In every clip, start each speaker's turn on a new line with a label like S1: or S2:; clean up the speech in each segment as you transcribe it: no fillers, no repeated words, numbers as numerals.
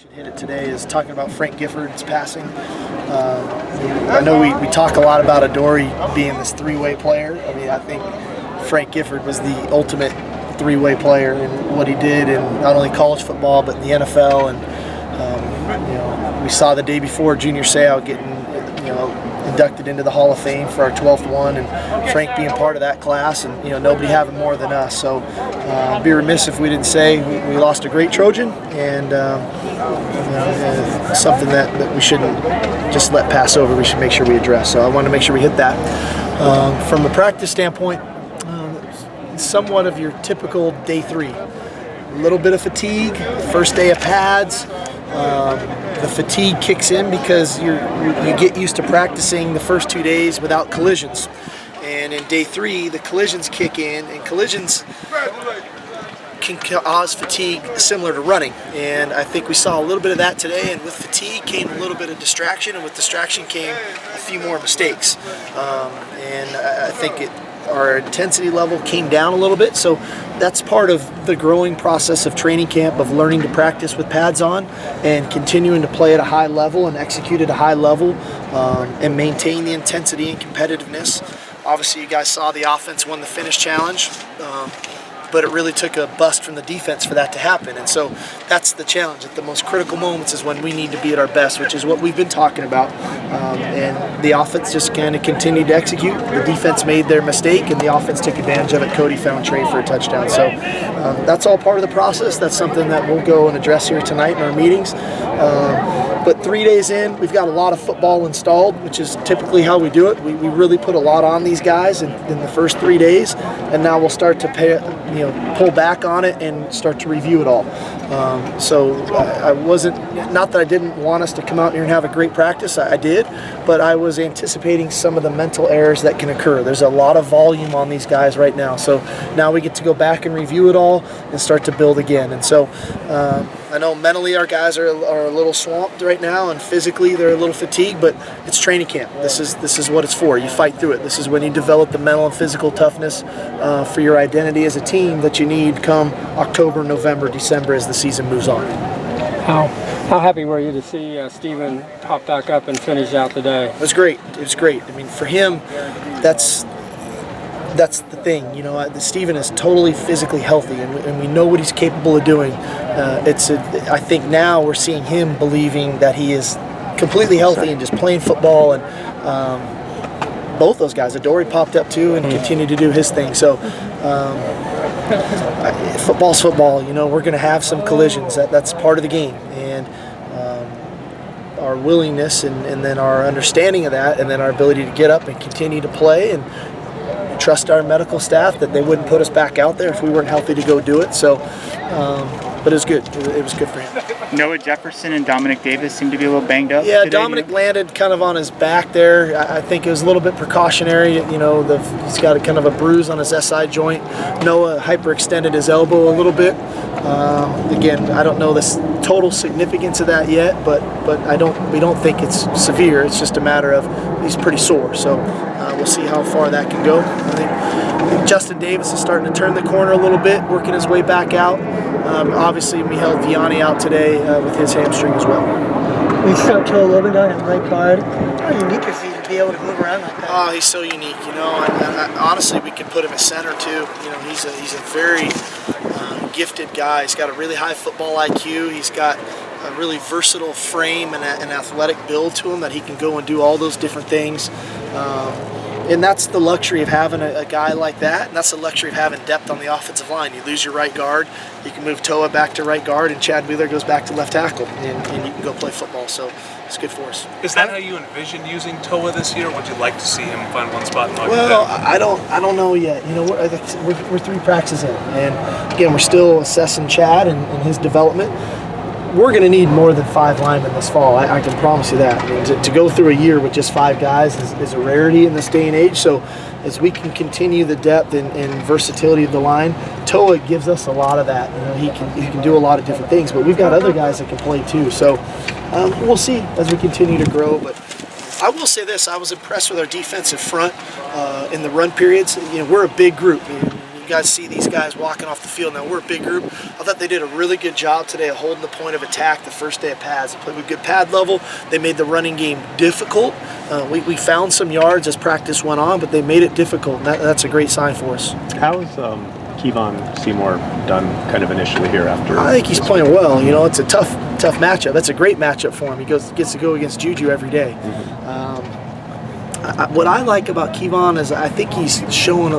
S1: should hit it today is talking about Frank Gifford's passing. I know we talk a lot about Adoree being this three-way player. I mean, I think Frank Gifford was the ultimate three-way player in what he did in not only college football but in the NFL. And we saw the day before Junior Seau getting inducted into the Hall of Fame for our 12th one, and Frank being part of that class, and nobody having more than us. So I'd be remiss if we didn't say we lost a great Trojan, and something that we shouldn't just let pass over. We should make sure we address. So I want to make sure we hit that. From a practice standpoint, somewhat of your typical day three. A little bit of fatigue, first day of pads. The fatigue kicks in because you get used to practicing the first 2 days without collisions. And in day three, the collisions kick in, and collisions can cause fatigue similar to running. And I think we saw a little bit of that today, and with fatigue came a little bit of distraction, and with distraction came a few more mistakes. And I think our intensity level came down a little bit, so that's part of the growing process of training camp, of learning to practice with pads on and continuing to play at a high level and execute at a high level, and maintain the intensity and competitiveness. Obviously, you guys saw the offense won the finish challenge, but it really took a bust from the defense for that to happen. And so that's the challenge. At the most critical moments is when we need to be at our best, which is what we've been talking about. And the offense just kind of continued to execute. The defense made their mistake, and the offense took advantage of it. Cody found Trey for a touchdown. So that's all part of the process. That's something that we'll go and address here tonight in our meetings. But 3 days in, we've got a lot of football installed, which is typically how we do it. We really put a lot on these guys in the first 3 days, and now we'll start to pull back on it and start to review it all. So I wasn't, not that I didn't want us to come out here and have a great practice, I did, but I was anticipating some of the mental errors that can occur. There's a lot of volume on these guys right now, so now we get to go back and review it all and start to build again. And so I know mentally our guys are a little swamped right now, and physically they're a little fatigued, but it's training camp. This is what it's for. You fight through it. This is when you develop the mental and physical toughness for your identity as a team that you need come October, November, December as the season moves on.
S2: How happy were you to see Steven pop back up and finish out the day?
S1: It was great. It was great. I mean, for him, that's the thing. Steven is totally physically healthy, and we know what he's capable of doing. I think now we're seeing him believing that he is completely healthy and just playing football. And both those guys, Adoree popped up too and continued to do his thing. So football's football. We're going to have some collisions. That's part of the game. And our willingness and then our understanding of that, and then our ability to get up and continue to play and trust our medical staff that they wouldn't put us back out there if we weren't healthy to go do it. So, but it was good. It was good for him.
S3: Noah Jefferson and Dominic Davis seem to be a little banged up.
S1: Yeah,
S3: today,
S1: Dominic landed kind of on his back there. I think it was a little bit precautionary. He's got a kind of a bruise on his SI joint. Noah hyperextended his elbow a little bit. Again, I don't know the total significance of that yet, but we don't think it's severe. It's just a matter of he's pretty sore. So we'll see how far that can go. I think Justin Davis is starting to turn the corner a little bit, working his way back out. Obviously, we held Vianney out today with his hamstring as well.
S4: We stuck to a little bit on his right guard. How unique is he to be able to move around like that?
S1: Oh, he's so unique, and honestly, we could put him at center too. He's a very gifted guy. He's got a really high football IQ. He's got a really versatile frame and an athletic build to him that he can go and do all those different things. And that's the luxury of having a guy like that, and that's the luxury of having depth on the offensive line. You lose your right guard, you can move Toa back to right guard, and Chad Wheeler goes back to left tackle, and you can go play football. So it's good for us.
S5: Is that how you envision using Toa this year? Or would you like to see him find one spot and lock it
S1: Well,
S5: down?
S1: I don't know yet. We're 3 practices in, and again, we're still assessing Chad and his development. We're going to need more than 5 linemen this fall. I can promise you that. I mean, to go through a year with just 5 guys is a rarity in this day and age. So as we can continue the depth and versatility of the line, Toa gives us a lot of that. He can do a lot of different things, but we've got other guys that can play too. So we'll see as we continue to grow. But I will say this: I was impressed with our defensive front in the run periods. We're a big group. you guys see these guys walking off the field. Now, we're a big group. I thought they did a really good job today of holding the point of attack the first day of pads. They played with good pad level. They made the running game difficult. We found some yards as practice went on, but they made it difficult, and that's a great sign for us.
S6: How is Kevon Seymour done kind of initially here after?
S1: I think he's playing well. You know, it's a tough matchup. That's a great matchup for him. He gets to go against Juju every day. What I like about Kevon is I think he's showing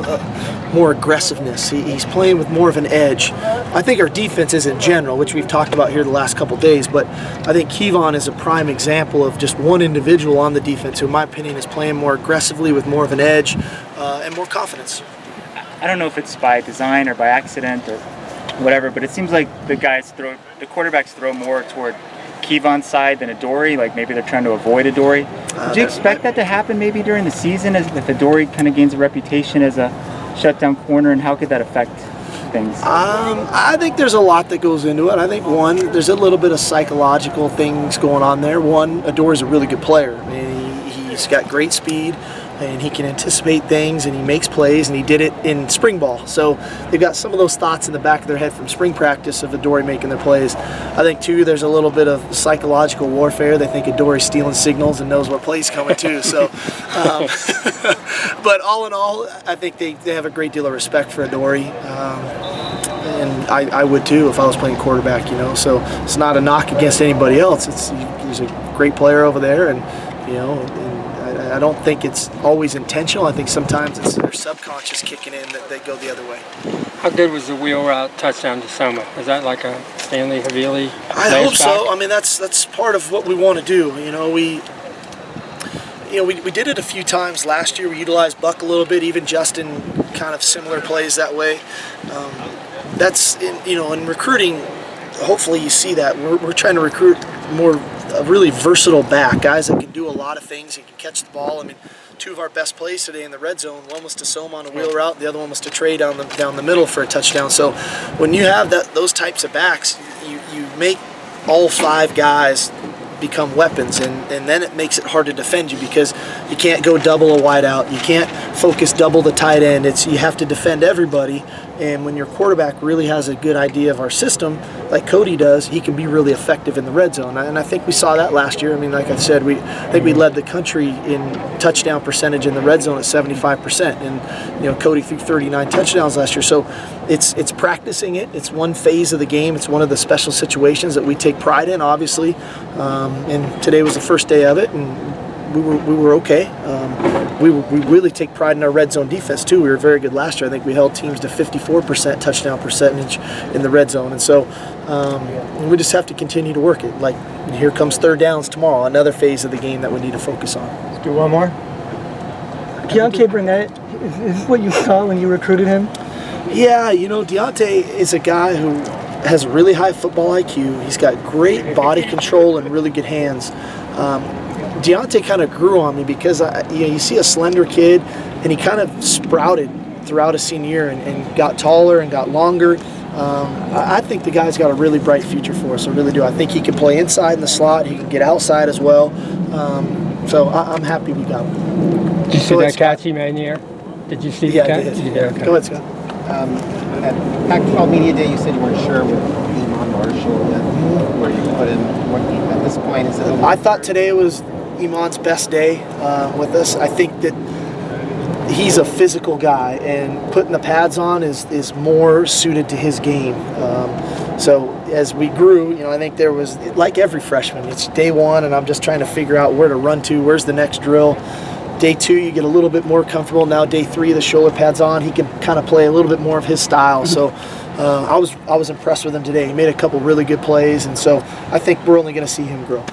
S1: more aggressiveness. He's playing with more of an edge. I think our defense is in general, which we've talked about here the last couple days, but I think Kevon is a prime example of just one individual on the defense who, in my opinion, is playing more aggressively with more of an edge and more confidence.
S3: I don't know if it's by design or by accident or whatever, but it seems like the quarterbacks throw more toward Kevon's side than Adoree. Like maybe they're trying to avoid Adoree. Did you expect that to happen maybe during the season, as if Adoree kind of gains a reputation as a shutdown corner, and how could that affect things?
S1: I think there's a lot that goes into it. I think there's a little bit of psychological things going on there. Adoree's a really good player. I mean, he's got great speed, and he can anticipate things, and he makes plays, and he did it in spring ball. So they've got some of those thoughts in the back of their head from spring practice of Adoree making their plays. I think, too, there's a little bit of psychological warfare. They think Adoree's stealing signals and knows what play's coming, too. So, but all in all, I think they have a great deal of respect for Adoree. And I would, too, if I was playing quarterback, you know. So it's not a knock against anybody else. He's a great player over there, and, you know, I don't think it's always intentional. I think sometimes it's their subconscious kicking in that they go the other way.
S2: How good was the wheel route touchdown to Soma? Is that like a Stanley Havili?
S1: I hope so. I mean, that's part of what we want to do. You know, we did it a few times last year. We utilized Buck a little bit, even Justin, kind of similar plays that way. In recruiting. Hopefully, you see that we're trying to recruit a really versatile back, guys that can do a lot of things and can catch the ball. I mean, two of our best plays today in the red zone, one was to Soma on a wheel route, the other one was to Trey down the middle for a touchdown. So when you have those types of backs, you make all five guys become weapons, and then it makes it hard to defend you because you can't go double a wide out, you can't focus double the tight end. You have to defend everybody, and when your quarterback really has a good idea of our system, like Cody does, he can be really effective in the red zone. And I think we saw that last year. I mean, like I said, I think we led the country in touchdown percentage in the red zone at 75%, and you know, Cody threw 39 touchdowns last year. So it's practicing it. It's one phase of the game. It's one of the special situations that we take pride in, obviously. And today was the first day of it, and we were okay. We really take pride in our red zone defense too. We were very good last year. I think we held teams to 54% touchdown percentage in the red zone, and so we just have to continue to work it. Like, here comes third downs tomorrow, another phase of the game that we need to focus on.
S4: Let's do one more. Deontay Burnett, is this what you saw when you recruited him?
S1: Yeah, you know, Deontay is a guy who has really high football IQ. He's got great body control and really good hands. Deontay kind of grew on me because you see a slender kid, and he kind of sprouted throughout his senior year and got taller and got longer. I think the guy's got a really bright future for us. I really do. I think he can play inside in the slot. He can get outside as well. So I'm happy we got him.
S2: Did you see that catch he made in the air? Did you see the catch?
S1: Yeah, I did.
S2: You did? Okay.
S1: Go ahead, Scott.
S7: At Pac-12 Media Day, you said you weren't sure with Iman Marshall yet where you put him. At this point, is it?
S1: I thought today was Iman's best day with us. I think that he's a physical guy, and putting the pads on is more suited to his game. So as we grew, you know, I think there was, like every freshman, it's day one, and I'm just trying to figure out where to run to, where's the next drill. Day two, you get a little bit more comfortable. Now day three, the shoulder pads on, he can kind of play a little bit more of his style. So I was impressed with him today. He made a couple really good plays, and so I think we're only going to see him grow.